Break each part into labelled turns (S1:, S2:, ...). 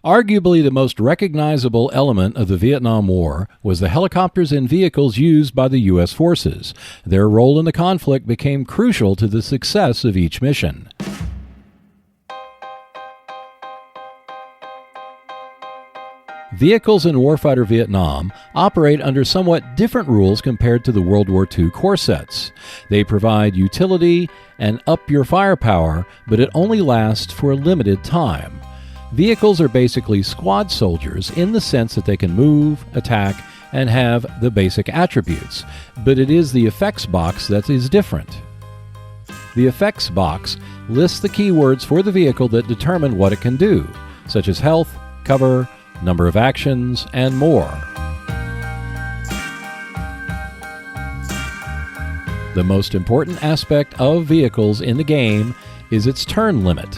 S1: Arguably the most recognizable element of the Vietnam War was the helicopters and vehicles used by the U.S. forces. Their role in the conflict became crucial to the success of each mission. Vehicles in Warfighter Vietnam operate under somewhat different rules compared to the World War II core sets. They provide utility and up your firepower, but it only lasts for a limited time. Vehicles are basically squad soldiers in the sense that they can move, attack, and have the basic attributes, but it is the effects box that is different. The effects box lists the keywords for the vehicle that determine what it can do, such as health, cover, number of actions, and more. The most important aspect of vehicles in the game is its turn limit.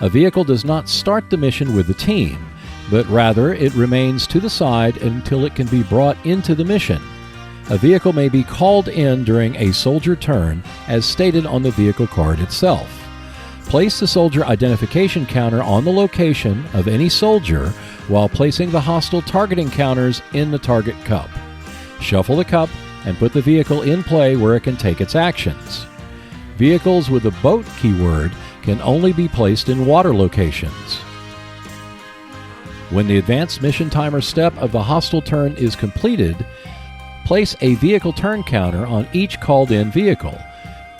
S1: A vehicle does not start the mission with the team, but rather it remains to the side until it can be brought into the mission. A vehicle may be called in during a soldier turn, as stated on the vehicle card itself. Place the soldier identification counter on the location of any soldier while placing the hostile targeting counters in the target cup. Shuffle the cup and put the vehicle in play where it can take its actions. Vehicles with the boat keyword can only be placed in water locations. When the advanced mission timer step of the hostile turn is completed, place a vehicle turn counter on each called-in vehicle.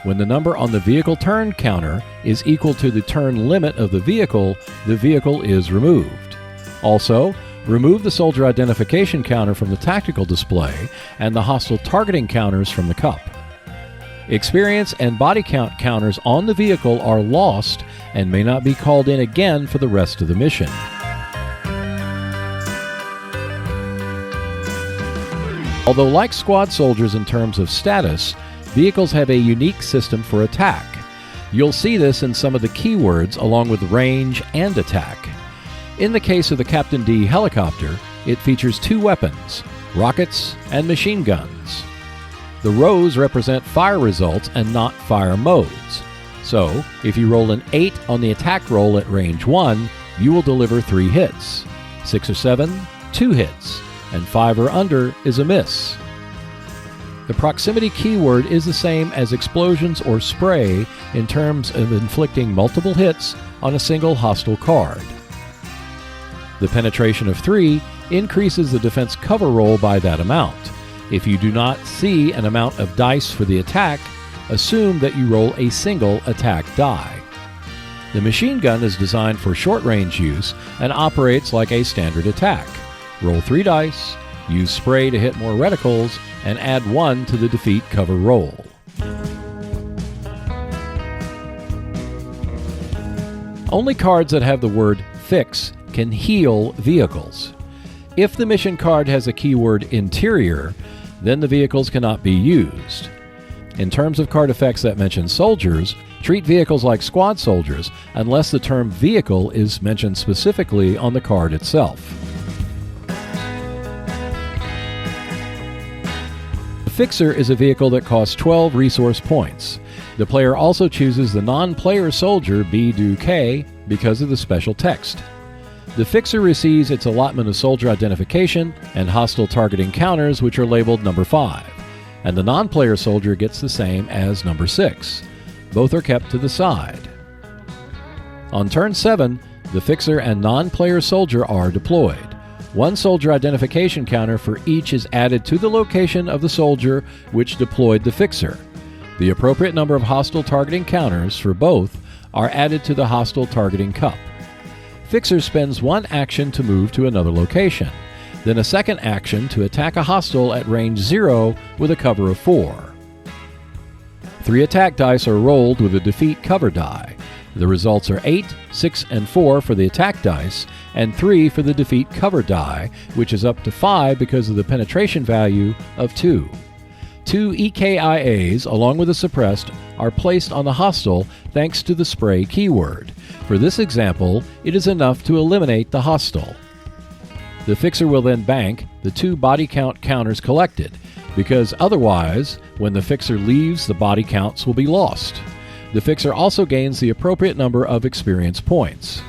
S1: When the number on the vehicle turn counter is equal to the turn limit of the vehicle is removed. Also, remove the soldier identification counter from the tactical display and the hostile targeting counters from the cup. Experience and body count counters on the vehicle are lost and may not be called in again for the rest of the mission. Although like squad soldiers in terms of status, vehicles have a unique system for attack. You'll see this in some of the keywords along with range and attack. In the case of the Captain D helicopter, it features two weapons, rockets and machine guns. The rows represent fire results and not fire modes. So, if you roll an 8 on the attack roll at range 1, you will deliver 3 hits. 6 or 7, 2 hits, and 5 or under is a miss. The proximity keyword is the same as explosions or spray in terms of inflicting multiple hits on a single hostile card. The penetration of 3 increases the defense cover roll by that amount. If you do not see an amount of dice for the attack, assume that you roll a single attack die. The machine gun is designed for short-range use and operates like a standard attack. Roll 3 dice, use spray to hit more reticles, and add 1 to the defeat cover roll. Only cards that have the word fix can heal vehicles. If the mission card has a keyword interior, then the vehicles cannot be used. In terms of card effects that mention soldiers, treat vehicles like squad soldiers unless the term vehicle is mentioned specifically on the card itself. The Fixer is a vehicle that costs 12 resource points. The player also chooses the non-player soldier B-Do-K because of the special text. The Fixer receives its allotment of soldier identification and hostile targeting counters, which are labeled number 5, and the non-player soldier gets the same as number 6. Both are kept to the side. On turn 7, the Fixer and non-player soldier are deployed. 1 soldier identification counter for each is added to the location of the soldier which deployed the Fixer. The appropriate number of hostile targeting counters for both are added to the hostile targeting cup. Fixer spends 1 action to move to another location, then a second action to attack a hostile at range 0 with a cover of 4. 3 attack dice are rolled with a defeat cover die. The results are 8, 6, and 4 for the attack dice, and 3 for the defeat cover die, which is up to 5 because of the penetration value of 2. 2 EKIAs, along with a suppressed, are placed on the hostile thanks to the spray keyword. For this example, it is enough to eliminate the hostile. The Fixer will then bank the 2 body count counters collected, because otherwise, when the Fixer leaves, the body counts will be lost. The Fixer also gains the appropriate number of experience points.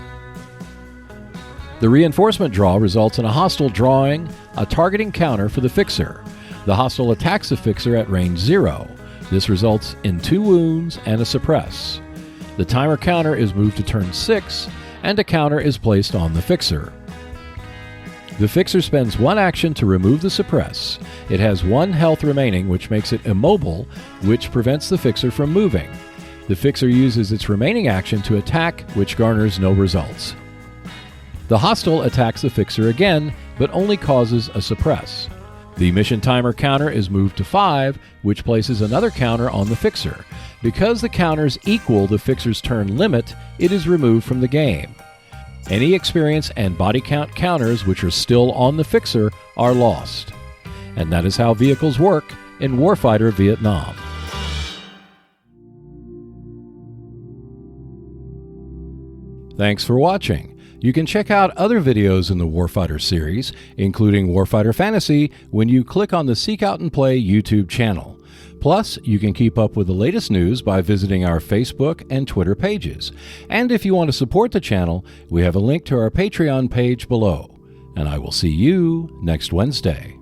S1: The reinforcement draw results in a hostile drawing a targeting counter for the fixer. The hostile attacks the fixer at range 0. This results in 2 wounds and a suppress. The timer counter is moved to turn 6, and a counter is placed on the fixer. The fixer spends 1 action to remove the suppress. It has 1 health remaining, which makes it immobile, which prevents the fixer from moving. The fixer uses its remaining action to attack, which garners no results. The hostile attacks the fixer again, but only causes a suppress. The mission timer counter is moved to 5, which places another counter on the fixer. Because the counters equal the fixer's turn limit, it is removed from the game. Any experience and body count counters which are still on the fixer are lost. And that is how vehicles work in Warfighter Vietnam. Thanks for watching. You can check out other videos in the Warfighter series, including Warfighter Fantasy, when you click on the Seek Out and Play YouTube channel. Plus, you can keep up with the latest news by visiting our Facebook and Twitter pages. And if you want to support the channel, we have a link to our Patreon page below. And I will see you next Wednesday.